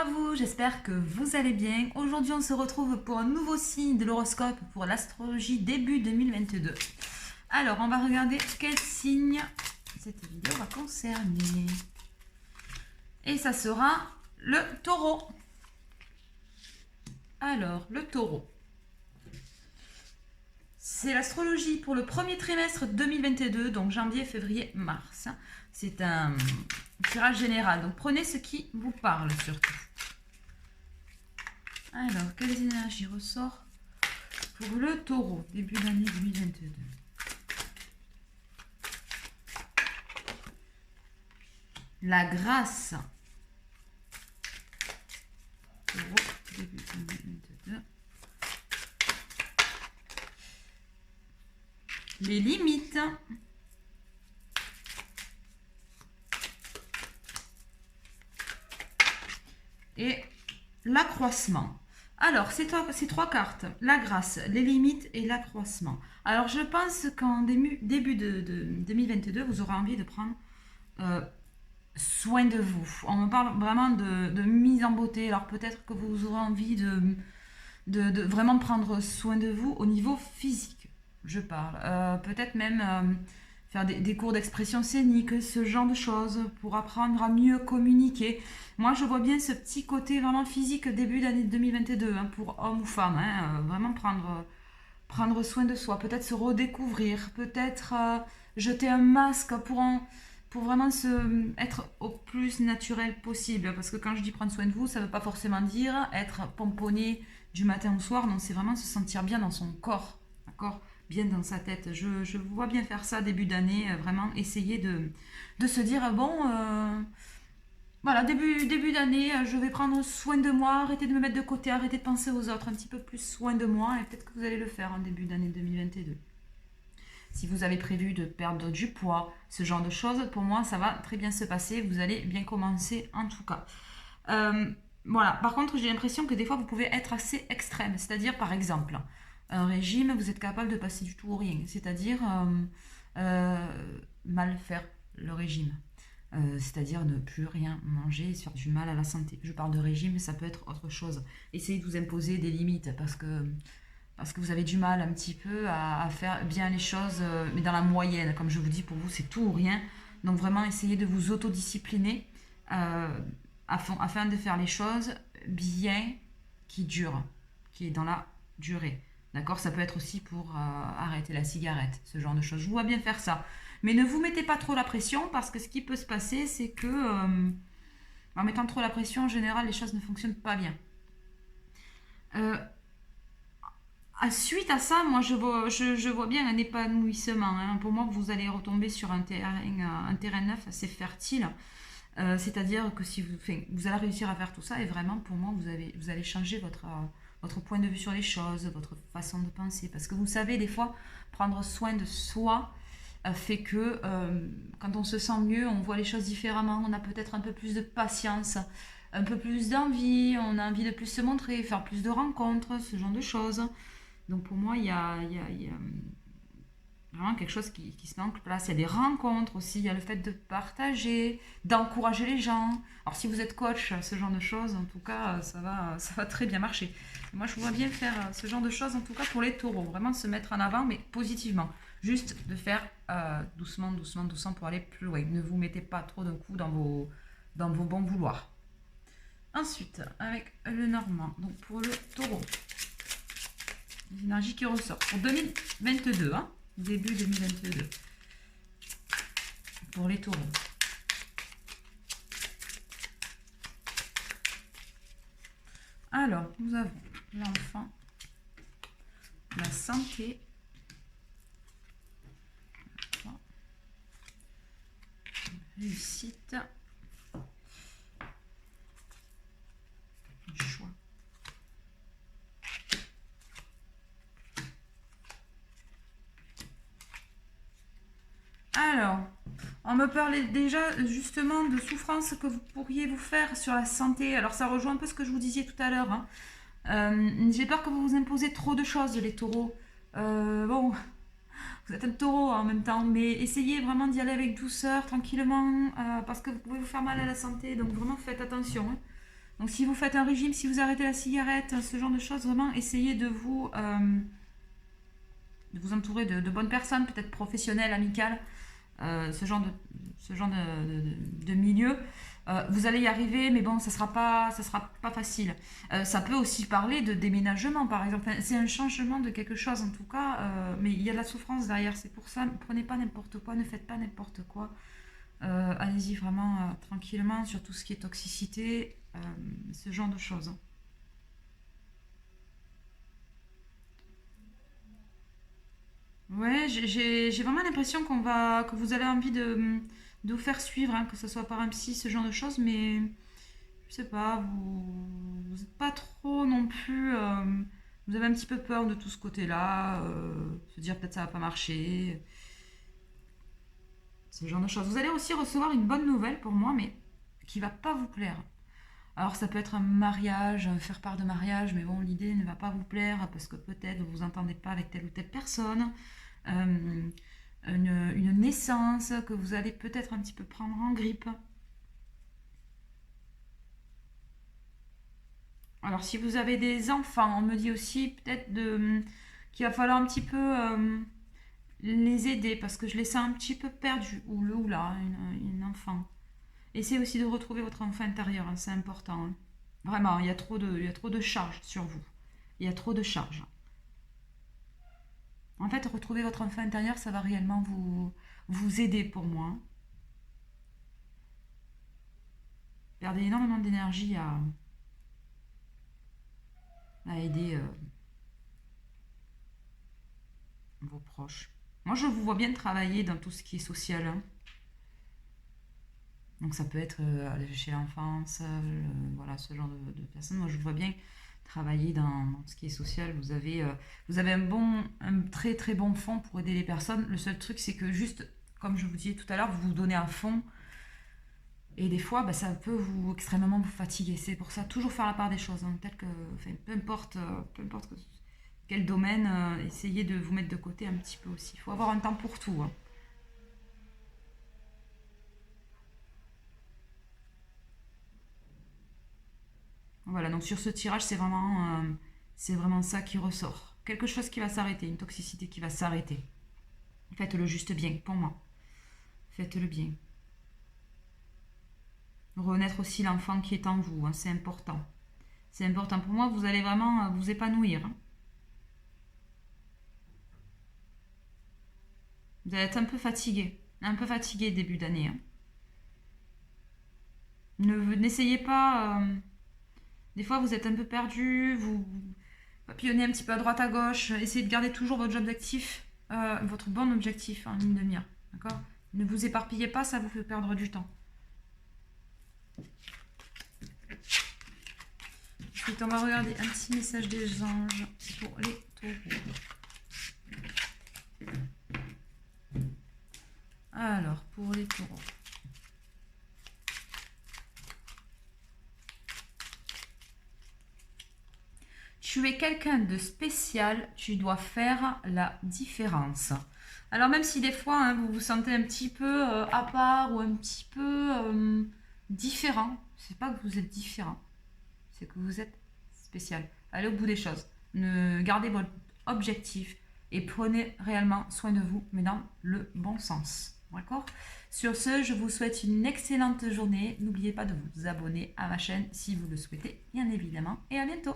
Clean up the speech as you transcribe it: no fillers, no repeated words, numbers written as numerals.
à vous, j'espère que vous allez bien. Aujourd'hui, on se retrouve pour un nouveau signe de l'horoscope pour l'astrologie début 2022. Alors, on va regarder quel signe cette vidéo va concerner. Et ça sera le taureau. Alors, le taureau. C'est l'astrologie pour le premier trimestre 2022, donc janvier, février, mars. C'est un tirage général, donc prenez ce qui vous parle surtout. Alors, quelles énergies ressort pour le taureau, début d'année 2022? La grâce. Taureau, début 2022. Les limites. Et l'accroissement. Alors, ces trois cartes, la grâce, les limites et l'accroissement. Alors, je pense qu'en début de 2022, vous aurez envie de prendre soin de vous. On me parle vraiment de mise en beauté. Alors, peut-être que vous aurez envie de vraiment prendre soin de vous au niveau physique, je parle. Peut-être même faire des cours d'expression scénique, ce genre de choses, pour apprendre à mieux communiquer. Moi, je vois bien ce petit côté vraiment physique début d'année 2022, hein, pour homme ou femme. Vraiment prendre soin de soi, peut-être se redécouvrir, peut-être jeter un masque pour vraiment être au plus naturel possible. Parce que quand je dis prendre soin de vous, ça ne veut pas forcément dire être pomponné du matin au soir. Non, c'est vraiment se sentir bien dans son corps, d'accord, bien dans sa tête. Je vois bien faire ça début d'année, vraiment essayer de se dire, voilà, début d'année, je vais prendre soin de moi, arrêter de me mettre de côté, arrêter de penser aux autres, un petit peu plus soin de moi, et peut-être que vous allez le faire en début d'année 2022. Si vous avez prévu de perdre du poids, ce genre de choses, pour moi, ça va très bien se passer, vous allez bien commencer en tout cas. Voilà, par contre, j'ai l'impression que des fois, vous pouvez être assez extrême, c'est-à-dire, par exemple, un régime, vous êtes capable de passer du tout au rien, c'est-à-dire mal faire le régime. C'est-à-dire ne plus rien manger et se faire du mal à la santé. Je parle de régime, mais ça peut être autre chose. Essayez de vous imposer des limites parce que vous avez du mal un petit peu à faire bien les choses, mais dans la moyenne. Comme je vous dis, pour vous, c'est tout ou rien. Donc vraiment, essayez de vous autodiscipliner afin de faire les choses bien, qui durent, qui est dans la durée. D'accord? Ça peut être aussi pour arrêter la cigarette, ce genre de choses. Je vous vois bien faire ça. Mais ne vous mettez pas trop la pression parce que ce qui peut se passer, c'est que en mettant trop la pression, en général, les choses ne fonctionnent pas bien. Suite à ça, moi, je vois bien un épanouissement. Hein. Pour moi, vous allez retomber sur un terrain neuf assez fertile. C'est-à-dire que si vous allez réussir à faire tout ça et vraiment, pour moi, vous allez changer votre point de vue sur les choses, votre façon de penser. Parce que vous savez, des fois, prendre soin de soi fait que quand on se sent mieux, on voit les choses différemment, on a peut-être un peu plus de patience, un peu plus d'envie, on a envie de plus se montrer, faire plus de rencontres, ce genre de choses. Donc pour moi, il y a vraiment quelque chose qui se met en place. Il y a des rencontres aussi, il y a le fait de partager, d'encourager les gens. Alors si vous êtes coach, ce genre de choses, en tout cas, ça va très bien marcher. Moi, je vois bien faire ce genre de choses, en tout cas pour les taureaux. Vraiment se mettre en avant, mais positivement. Juste de faire doucement pour aller plus loin. Ne vous mettez pas trop d'un coup dans vos bons vouloirs. Ensuite, avec le normand, donc pour le taureau, l'énergie qui ressort pour 2022, hein, début 2022, pour les taureaux. Alors, nous avons l'enfant, la santé, réussite, du choix. Alors, on me parlait déjà justement de souffrances que vous pourriez vous faire sur la santé. Alors ça rejoint un peu ce que je vous disais tout à l'heure. Hein. J'ai peur que vous vous imposez trop de choses, les taureaux. Bon, vous êtes un taureau en même temps, mais essayez vraiment d'y aller avec douceur, tranquillement, parce que vous pouvez vous faire mal à la santé, donc vraiment faites attention. Hein. Donc si vous faites un régime, si vous arrêtez la cigarette, ce genre de choses, vraiment essayez de vous entourer de bonnes personnes, peut-être professionnelles, amicales, ce genre de milieu. Vous allez y arriver, mais bon, ça sera pas facile. Ça peut aussi parler de déménagement, par exemple. Enfin, c'est un changement de quelque chose, en tout cas, mais il y a de la souffrance derrière. C'est pour ça, ne prenez pas n'importe quoi, ne faites pas n'importe quoi. Allez-y vraiment tranquillement sur tout ce qui est toxicité, ce genre de choses. Ouais, j'ai vraiment l'impression que vous avez envie de vous faire suivre, hein, que ce soit par un psy, ce genre de choses, mais je sais pas, vous n'êtes pas trop non plus. Vous avez un petit peu peur de tout ce côté-là, se dire peut-être ça va pas marcher, ce genre de choses. Vous allez aussi recevoir une bonne nouvelle pour moi, mais qui va pas vous plaire. Alors ça peut être un mariage, un faire part de mariage, mais bon, l'idée ne va pas vous plaire parce que peut-être vous vous entendez pas avec telle ou telle personne. Euh, une naissance que vous allez peut-être un petit peu prendre en grippe. Alors si vous avez des enfants, on me dit aussi peut-être qu'il va falloir un petit peu les aider parce que je les sens un petit peu perdus, ou le ou là, une enfant. Essayez aussi de retrouver votre enfant intérieur, hein, c'est important, hein. Vraiment, il y a trop de charges sur vous. Il y a trop de charges. En fait, retrouver votre enfant intérieur, ça va réellement vous aider pour moi. Perdez énormément d'énergie à aider vos proches. Moi, je vous vois bien travailler dans tout ce qui est social, hein. Donc ça peut être aller chez l'enfance, voilà, ce genre de personnes. Moi, je vois bien travailler dans ce qui est social. Vous avez un très très bon fond pour aider les personnes. Le seul truc, c'est que juste, comme je vous disais tout à l'heure, vous vous donnez à fond. Et des fois, bah, ça peut extrêmement vous fatiguer. C'est pour ça, toujours faire la part des choses, hein, tel que, enfin, peu importe quel domaine, essayez de vous mettre de côté un petit peu aussi. Il faut avoir un temps pour tout, hein. Voilà, donc sur ce tirage, c'est vraiment ça qui ressort. Quelque chose qui va s'arrêter, une toxicité qui va s'arrêter. Faites-le juste bien, pour moi. Faites-le bien. Renaître aussi l'enfant qui est en vous, hein, c'est important. C'est important pour moi, vous allez vraiment vous épanouir, hein. Vous allez être un peu fatigué début d'année, hein. N'essayez pas. Des fois, vous êtes un peu perdu, vous papillonnez un petit peu à droite à gauche. Essayez de garder toujours votre objectif, votre bon objectif en ligne de mire. D'accord? Ne vous éparpillez pas, ça vous fait perdre du temps. Ensuite, on va regarder un petit message des anges pour les taureaux. Alors, pour les taureaux. Tu es quelqu'un de spécial, tu dois faire la différence. Alors même si des fois hein, vous vous sentez un petit peu à part ou un petit peu différent, c'est pas que vous êtes différent, c'est que vous êtes spécial. Allez au bout des choses. Gardez votre objectif et prenez réellement soin de vous, mais dans le bon sens. D'accord? Sur ce, je vous souhaite une excellente journée. N'oubliez pas de vous abonner à ma chaîne si vous le souhaitez, bien évidemment. Et à bientôt!